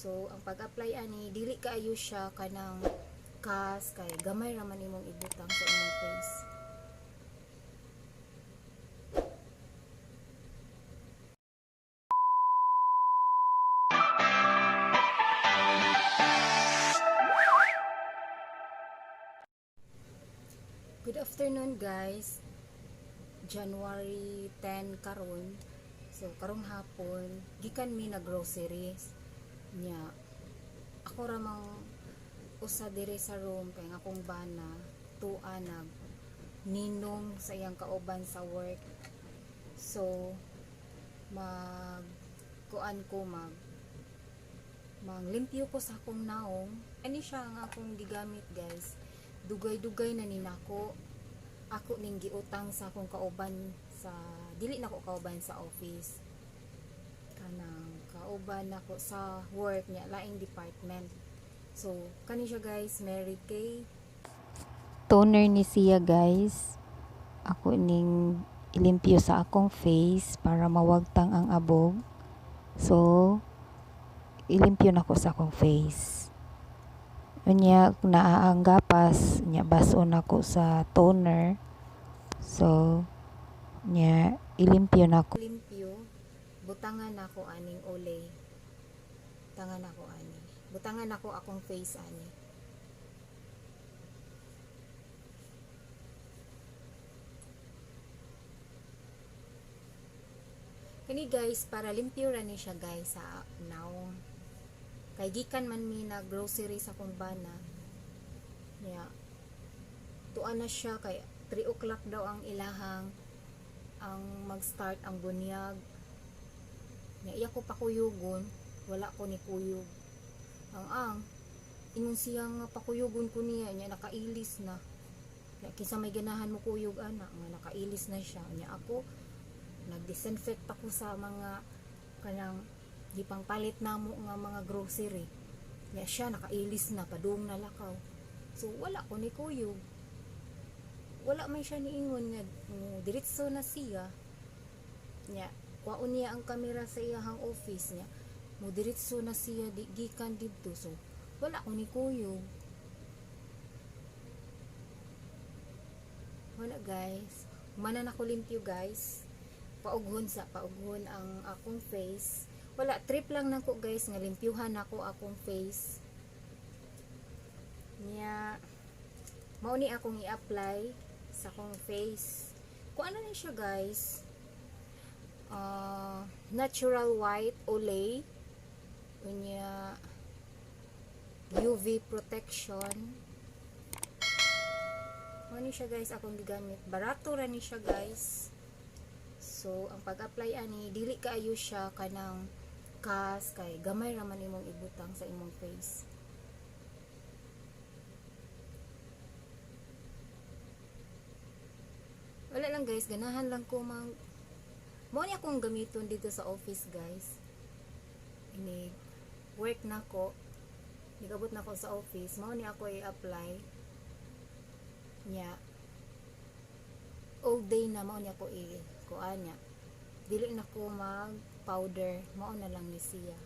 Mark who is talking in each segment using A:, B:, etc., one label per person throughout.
A: So ang pag-apply ani dili kaayo siya kanang kas kay gamay raman imong ibutang sa imong face. Good afternoon guys. January 10 karon. So karong hapon gikan mi na groceries nya. Ako ramang usa dire sa room kay nga akong bana tuwa nag ninong sa iyang kauban sa work. So mag kuan ko manglimpyo ko sa akong naong. Ani siya ang akong gigamit guys. Dugay-dugay na ninako. Ako ning giutang sa akong kauban sa dili nako kauban sa office. Kanang kauban nako sa work niya laing department. So kani siya guys, Mary Kay.
B: Toner ni siya guys. Ako ning ilimpyo sa akong face para mawagtang ang abog. So ilimpyo nako sa akong face. Unya naaang gapas nya bason nako sa toner. So nya ilimpyo nako.
A: Limpyo butangan nako aning olay. Butangan nako ani. Butangan nako akong face ani. Kani guys, para limpyo ra ni siya guys sa naong. Kay gikan man mi na grocery sa akong bana. Nya tuan na siya kay 3 o'clock daw ang ilahang ang mag-start ang bunyag. Nya iya ko pakuyugon, wala ko ni kuyog. Ang ingon siyang pakuyugon ko niya nya nakailis na. Nya kinsa may ganahan mo kuyog ana nga nakailis na siya. Nya ako nag-disinfect ako sa mga kanang di pang palit namo nga mga grocery. Nya siya nakailis na padung na lakaw. So wala ko ni kuyog. Wala man siya niingon nga diretso na siya. Nya kuhaon niya ang kamera sa iyang office niya. Mo diretso na siya gikan didto. So wala ko ni kuyog. Wala guys. Manan ako limpyo guys. Paughon ang akong face. Wala, trip lang nako guys nga limpyuhan nako akong face. Nya mao ni akong i-apply sa akong face. Kung ano ni siya guys, natural white olay, unya UV protection. Mao ni siya guys akong gigamit. Barato ra ni siya guys. So ang pag-apply ani dili kaayo siya kanang kas kay gamay raman imong ibutang sa imong face. Wala lang guys, ganahan lang ko mao ni akong gamiton dito sa office guys. Ini work nako. Nigabot nako sa office, mao ni ako i-apply. Nya all day na mao ni ako kuan nya. Dili na ko mag powder, mao na lang ni siya.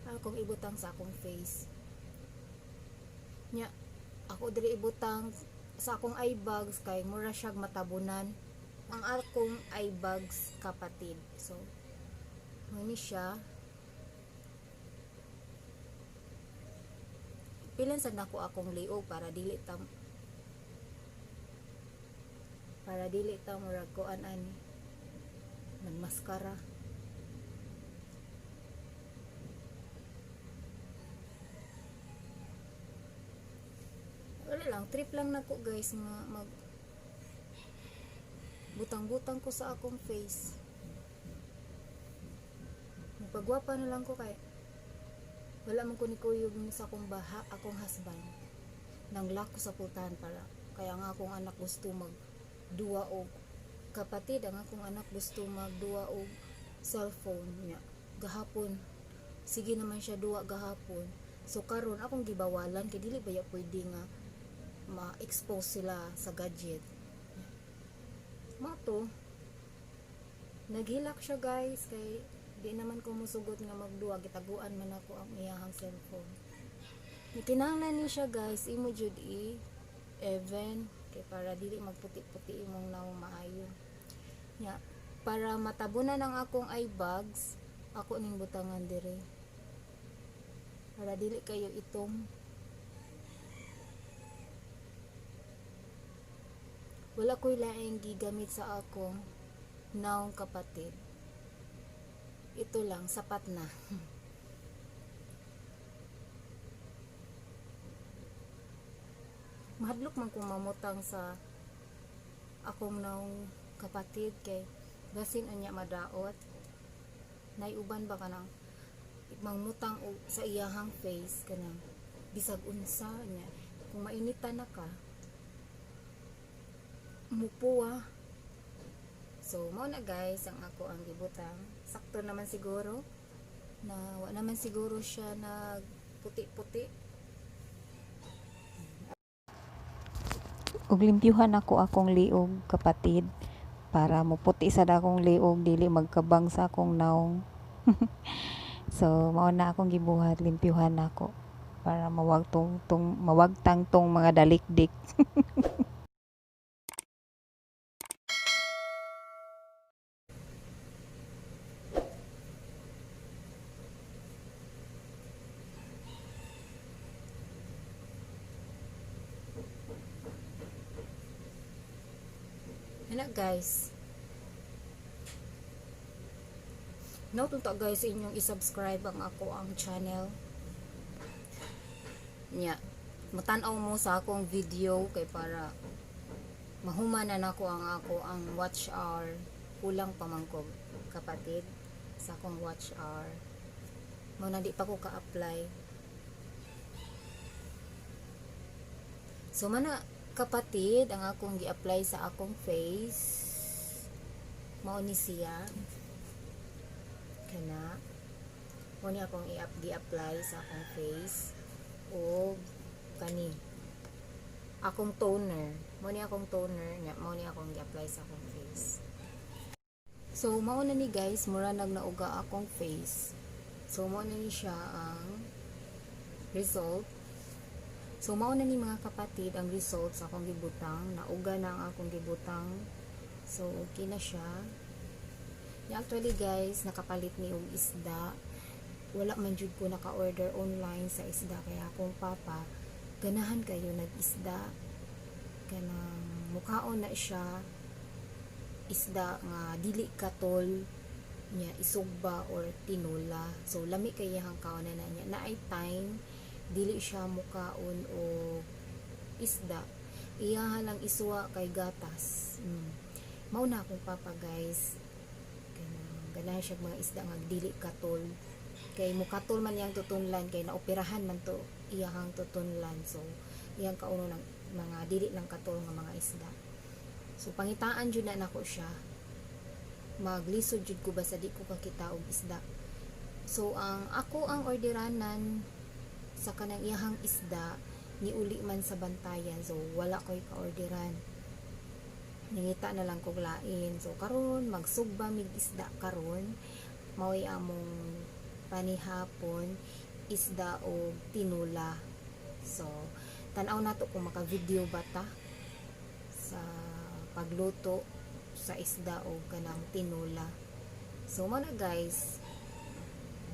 A: Akong ibutang sa akong face. Nya ako diri ibutang sa akong eye bags kay mura siyag matabunan. Ang akong eye bags kapatid. So mo ni siya. Pilan sad nako akong liog para dili ta murag kuan ani man maskara. Wala lang, trip lang nako guys nga mag butang-butang ko sa akong face. Magpagwapa na lang ko kay wala man ko ni kuyog sa akong akong husband. Nanglak ko sa pultahan para kaya nga akong anak gusto magduwa og kapatid, ang akong anak gusto magduwa og cellphone niya. Gahapon sige naman siya duwa gahapon. So karon akong gibawalan kay dili baya pwede nga ma-expose sila sa gadget. Mato Naghilak siya guys kay di naman ko musugot nga magduwa, gitaguan man ako ang iyahang cellphone. Kinahanglan ni siya guys, imo jud even kay para dili magputi-puti imong nawong maayo. Nya para matabunan ang akong eye bags, ako ning butangan dire. Para dili kayo itom. Wala ko'y laing gigamit sa akong nawong kapatid. Ito lang, sapat na. Mahadlok man kong mamutang sa akong nawong kapatid kay basin anya madaot. Naiuban ba ka nang mangmutang sa iyahang face kanang bisag unsa niya. Kung mainitan na ka, mupuwa. So, mao na guys, ang ako ang gibutang. Sakto naman siguro. Na, wa naman siguro siya nag puti-puti.
B: Ug limpyuhan ako akong liog kapatid para muputi sa akong liog dili magkabang sa akong naong. So mao na akong gibuhat, limpyuhan ako para mawagtang tong mga dalikdik.
A: Ano guys? Nautunta guys inyong i-subscribe ang ako ang channel. Nya, matanaw mo sa akong video kay para mahumanan ako ang watch hour. Kulang pa man ko kapatid sa akong watch hour. Mo na di pa ko ka-apply. So mana kapatid ang akong gi-apply sa akong face. Mao ni siya. Kana mo ni akong gi-apply sa akong face o kani akong toner. Mo ni akong toner nya mo ni akong gi-apply sa akong face. So mao na ni guys, mura nauga akong face. So mao na ni siya ang result. So mao na ni mga kapatid ang result sa akong gibutang. Nauga na ang akong gibutang. So okay na siya. Actually guys, nakapalit ni og isda. Wala man jud ko naka-order online sa isda kaya akong papa ganahan kayo nag-isda. Kanang mukhaon na siya isda nga dili katol nya isugba or tinula. So lami kay iyang kaon na niya. Naay time dili siya mukaon o isda. Iyaha lang isuwa kay gatas. Mao na akong papa guys. Ganahan siya mga isda nga dili katol. Kay mukatol man yang tutunlan kay naoperahan man to iyahang tutunlan. So iyang kauno ng mga dili lang katol nga mga isda. So pangitaan jud na nako siya. Maglisod jud ko basta di ko kakita og isda. So ang ako ang orderanan sa kanang iyahang isda ni uli man sa bantayan. So wala ko'y ka-orderan. Ningita na lang kog lain. So karon magsugba mig isda karon. Mao'y among panihapon isda o tinula. So tan-aw nato kung maka-video ba ta sa pagluto sa isda o kanang tinula. So mo na guys,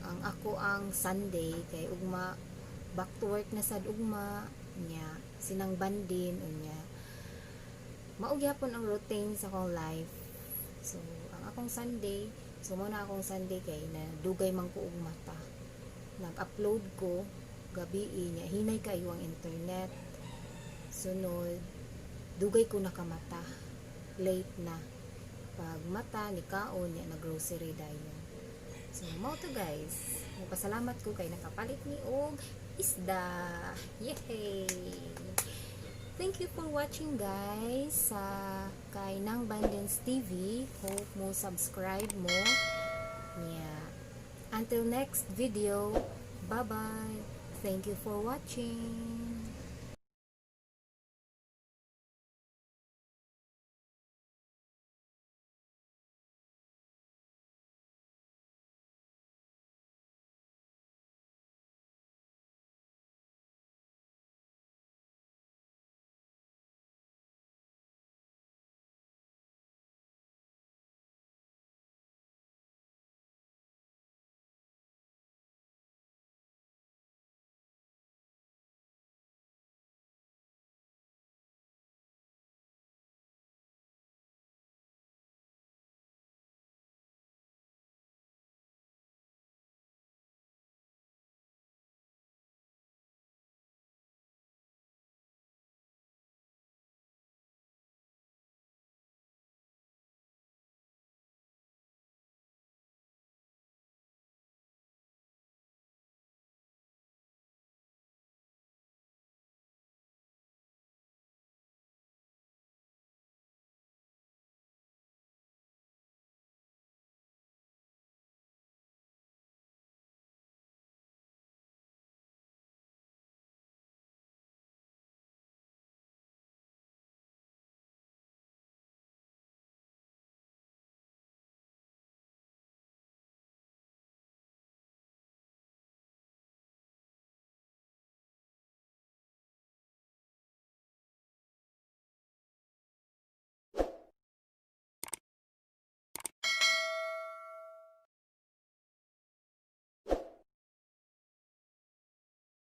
A: ang ako ang Sunday kay ugma back to work na sad ugma nya sinang bandin unya mao gyapon ang routine sa akong life. So ang akong Sunday, so mo na akong Sunday kay na dugay man ko og mata. Nag-upload ko gabi nya hinay kayo ang internet. Sunod dugay ko nakamata. Late na. Pag mata ni kaon nya na grocery dayon. So mao to guys. Nagpasalamat ko kay nakapalit ni og isda. Yay! Thank you for watching guys sa kay Nang Bandens TV. Hope mo subscribe mo. Yeah. Until next video. Bye-bye. Thank you for watching.